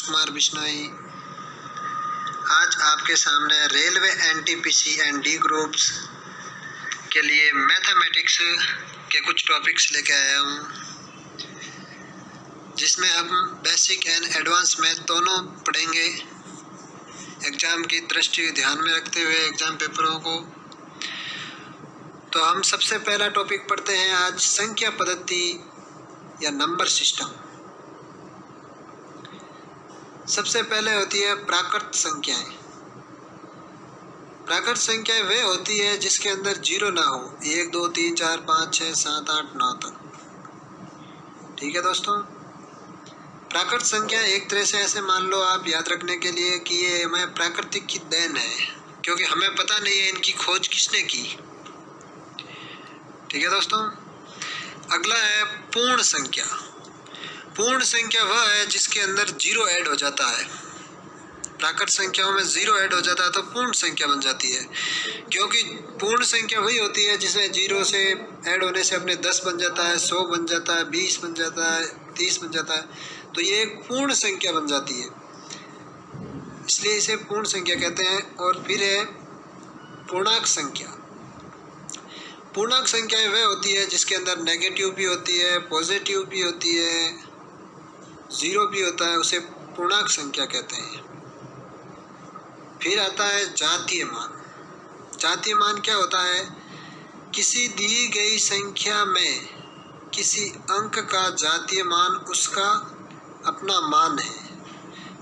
कुमार बिश्नोई। आज आपके सामने railway NTPC and D groups के लिए मैथमेटिक्स के कुछ टॉपिक्स लेके आया हूँ, जिसमें हम बेसिक एंड एडवांस मैथ दोनों पढ़ेंगे एग्ज़ाम की दृष्टि ध्यान में रखते हुए एग्ज़ाम पेपरों को। तो हम सबसे पहला टॉपिक पढ़ते हैं आज संख्या पद्धति या नंबर सिस्टम। सबसे पहले होती है प्राकृत संख्याएं। प्राकृत संख्याएं वे होती है जिसके अंदर जीरो ना हो, 1 2 3 4 5 6 7 8 9 तक। ठीक है दोस्तों, प्राकृत संख्या एक तरह से ऐसे मान लो आप याद रखने के लिए कि ये हमें प्राकृतिक की देन है, क्योंकि हमें पता नहीं है इनकी खोज किसने की। ठीक है दोस्तों, अगला है पूर्ण संख्या। पूर्ण संख्या वह है जिसके अंदर जीरो ऐड हो जाता है। प्राकृत संख्याओं में जीरो ऐड हो जाता है तो पूर्ण संख्या बन जाती है, क्योंकि पूर्ण संख्या वही होती है जिसमें जीरो से ऐड होने से अपने 10 बन जाता है, 100 बन जाता है, 20 बन जाता है, 30 बन जाता है, तो ये एक पूर्ण संख्या बन जाती है, इसलिए इसे पूर्ण संख्या कहते हैं। और फिर है पूर्णांक संख्या। पूर्णांक संख्याएं वह होती है जिसके अंदर नेगेटिव भी होती है, पॉजिटिव भी होती है, जीरो भी होता है, उसे पूर्णांक संख्या कहते हैं। फिर आता है जातीय मान। जातीय मान क्या होता है? किसी दी गई संख्या में किसी अंक का जातीय मान उसका अपना मान है,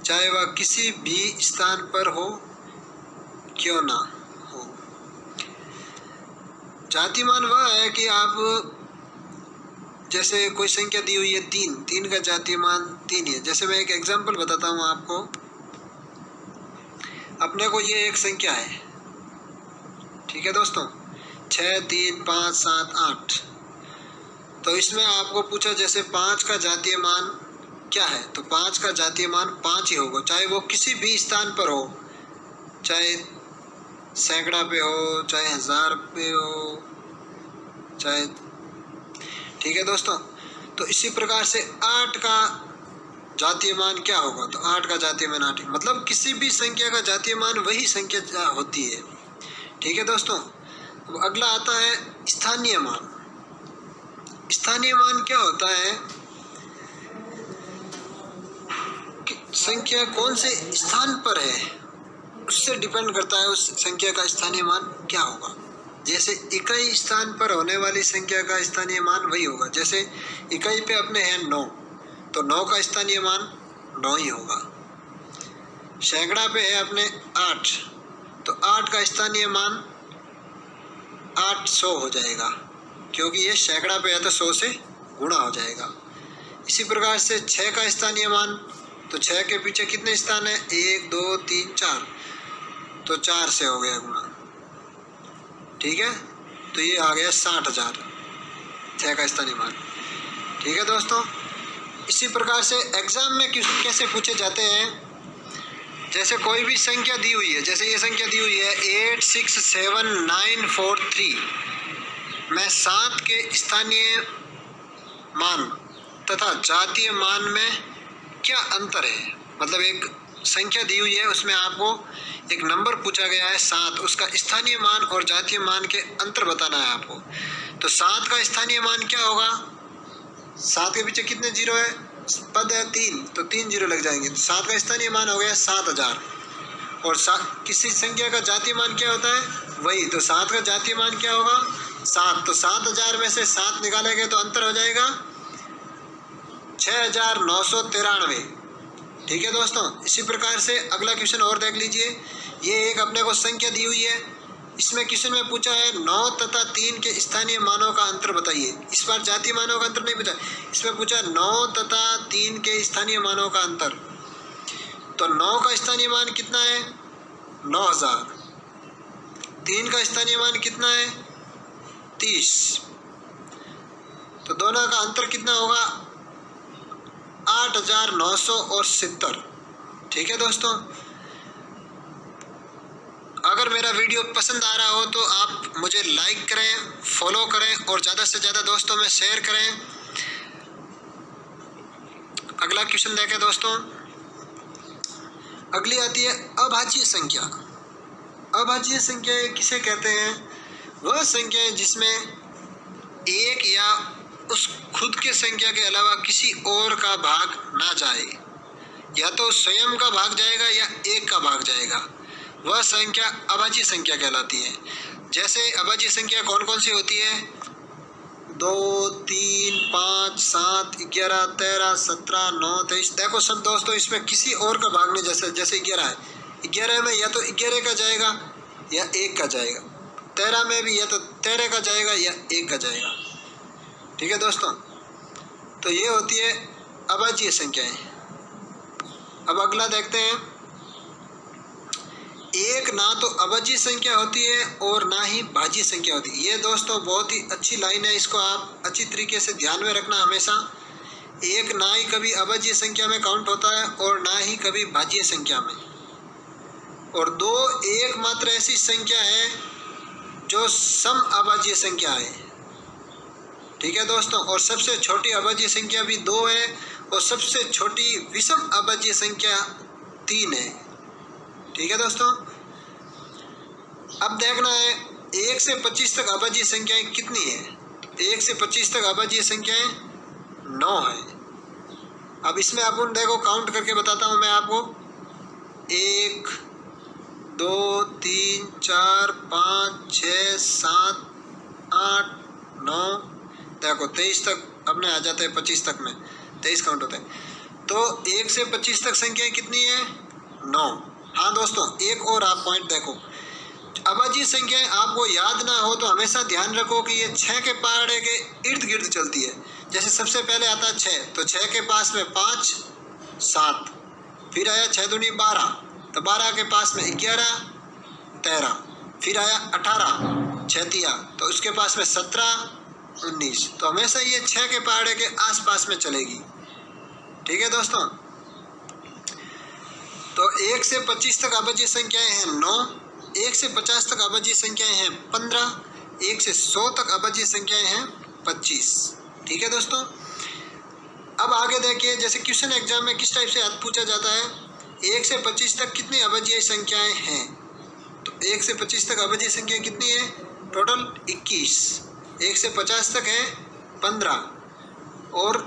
चाहे वह किसी भी स्थान पर हो क्यों ना हो। जातीय मान वह है कि आप जैसे कोई संख्या दी हुई है 3 का जातीय मान 3 है। जैसे मैं एक एग्जांपल बताता हूँ आपको। अपने को ये एक संख्या है, ठीक है दोस्तों, 6 3 5 7 8। तो इसमें आपको पूछा जैसे 5 का जातीय मान क्या है, तो 5 का जातीय मान 5 ही होगा, चाहे वो किसी भी स्थान पर हो, चाहे सैकड़ा पे हो, चाहे 1000 पे हो, चाहे। ठीक है दोस्तों, तो इसी प्रकार से 8 का जातीय मान क्या होगा, तो 8 का जातीय मान 8, मतलब किसी भी संख्या का जातीय मान वही संख्या होती है। ठीक है दोस्तों, अब अगला आता है स्थानीय मान। स्थानीय मान क्या होता है कि संख्या कौन से स्थान पर है उससे डिपेंड करता है उस संख्या का स्थानीय मान क्या होगा। जैसे इकाई स्थान पर होने वाली संख्या का स्थानीय मान वही होगा। जैसे इकाई पे अपने हैं 9, तो 9 का स्थानीय मान 9 ही होगा। सैकड़ा पे है अपने 8, तो 8 का स्थानीय मान 800 हो जाएगा, क्योंकि ये सैकड़ा पे है तो 100 से गुणा हो जाएगा। इसी प्रकार से 6 का स्थानीय मान, तो 6 के पीछे कितने स्थान है, 1 2 3 4, तो 4 से हो गया गुणा। ठीक है, तो ये आ गया 60,000, 6 का स्थानीय मान। ठीक है दोस्तों, इसी प्रकार से एग्जाम में क्वेश्चन कैसे पूछे जाते हैं। जैसे कोई भी संख्या दी हुई है, जैसे ये संख्या दी हुई है 867943 में 7 के स्थानीय मान तथा जातीय मान में क्या अंतर है। मतलब एक संख्या दी हुई है, उसमें आपको एक नंबर पूछा गया है 7, उसका स्थानीय मान और जातीय मान के अंतर बताना है आपको। तो 7 का स्थानीय मान क्या होगा, 7 के पीछे कितने जीरो है, पद है 3, तो 3 जीरो लग जाएंगे, तो 7 का स्थानीय मान हो गया 7000। और किसी संख्या का जातीय मान क्या होता है, वही, तो 7 का जातीय मान क्या होगा 7, तो 7000 में से 7 निकालेंगे तो अंतर हो जाएगा 6993। ठीक है दोस्तों, इसी प्रकार से अगला क्वेश्चन और देख लीजिए। ये एक अपने को संख्या दी हुई है, इसमें क्वेश्चन में पूछा है 9 तथा 3 के स्थानीय मानों का अंतर बताइए। इस बार जातीय मानों का अंतर नहीं पूछा, इसमें पूछा 9 तथा 3 के स्थानीय मानों का अंतर। तो 9 का स्थानीय मान कितना है, 9000। 3 का स्थानीय मान कितना है, 30। तो दोनों का अंतर कितना होगा, 8970। ठीक है दोस्तों, अगर मेरा वीडियो पसंद आ रहा हो तो आप मुझे लाइक करें, फॉलो करें और ज़्यादा से ज़्यादा दोस्तों में शेयर करें। अगला क्वेश्चन देखें दोस्तों। अगली आती है अभाज्य संख्या। अभाज्य संख्या किसे कहते हैं? वह संख्या है जिसमें एक या उस खुद के संख्या के अलावा किसी और का भाग ना जाए, या तो स्वयं का भाग जाएगा या एक का भाग जाएगा, वह संख्या अभाज्य संख्या कहलाती है। जैसे अभाज्य संख्या कौन कौन सी होती है? 2, 3, 5, 7, 11, 13, 17, 9, 23। देखो सब दोस्तों, इसमें किसी और का भाग नहीं, जैसे 11 है, 11 में या तो 11 का जाएगा या 1 का जाएगा। 13 में भी या तो 13 का जाएगा या 1 का जाएगा। ठीक है दोस्तों, तो ये होती है अभाज्य संख्याएं। अब अगला देखते हैं। एक ना तो अभाज्य संख्या होती है और ना ही भाज्य संख्या होती है। ये दोस्तों बहुत ही अच्छी लाइन है, इसको आप अच्छी तरीके से ध्यान में रखना हमेशा। एक ना ही कभी अभाज्य संख्या में काउंट होता है और ना ही कभी भाज्य संख्या में। और दो एकमात्र ऐसी संख्या है जो सम अभाज्य संख्या है। ठीक है दोस्तों, और सबसे छोटी अभाज्य संख्या भी 2 है और सबसे छोटी विषम अभाज्य संख्या 3 है। ठीक है दोस्तों, अब देखना है 1 से 25 तक अभाज्य संख्याएं कितनी है? 1 से 25 तक अभाज्य संख्याएं 9 है। अब इसमें अपन देखो काउंट करके बताता हूं मैं आपको। 1, 2, 3, 4, 5, 6, 7, 8, 9, देखो 23 तक अपने आ जाते हैं। 25 तक में 23 काउंट होते हैं। तो 1 से 25 तक संख्याएं कितनी है? 9। हाँ दोस्तों, एक और आप पॉइंट देखो। अभाज्य संख्याएं आपको याद ना हो तो हमेशा ध्यान रखो कि ये 6 के पहाड़े के इर्द गिर्द चलती है। जैसे सबसे पहले आता है 6, तो 6 के पास में 5, 7, फिर आया 6 दूनी 12, तो 12 के पास में 11, 13, फिर आया 18, 6 तिया, तो उसके पास में 17, 19। तो हमेशा ये 6 के पहाड़े के आसपास में चलेगी। ठीक है दोस्तों, तो 1 से 25 तक अभाज्य संख्याएं हैं 9, 1 से 50 तक अभाज्य संख्याएं हैं 15, 1 से 100 तक अभाज्य संख्याएं हैं 25। ठीक है दोस्तों, अब आगे देखिए, जैसे क्वेश्चन एग्जाम में किस टाइप से पूछा जाता है, 1 से 25 तक कितनी अभाज्य संख्याएं हैं? तो 1 से 25 तक अभाज्य संख्या कितनी है? टोटल 21। 1 से 50 तक है 15, और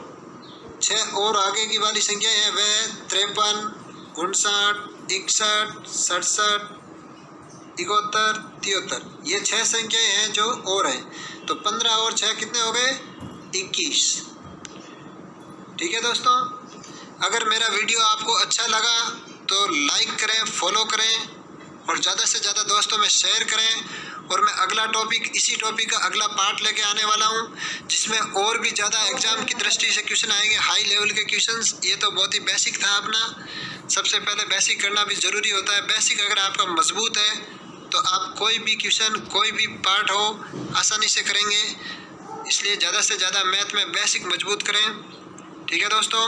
6 और आगे की वाली संख्या है वह 53, 59, 61, 67, 71, 73। ये 6 संख्याएं हैं जो और हैं। तो 15 और 6 कितने हो गए? 21। ठीक है दोस्तों, अगर मेरा वीडियो आपको अच्छा लगा तो लाइक करें, फॉलो करें और ज़्यादा से ज़्यादा दोस्तों में शेयर करें। और मैं अगला टॉपिक, इसी टॉपिक का अगला पार्ट लेके आने वाला हूँ, जिसमें और भी ज़्यादा एग्जाम की दृष्टि से क्वेश्चन आएंगे, हाई लेवल के क्वेश्चंस। ये तो बहुत ही बेसिक था अपना। सबसे पहले बेसिक करना भी ज़रूरी होता है। बेसिक अगर आपका मजबूत है तो आप कोई भी क्वेश्चन, कोई भी पार्ट हो, आसानी से करेंगे। इसलिए ज़्यादा से ज़्यादा मैथ में बेसिक मजबूत करें। ठीक है दोस्तों।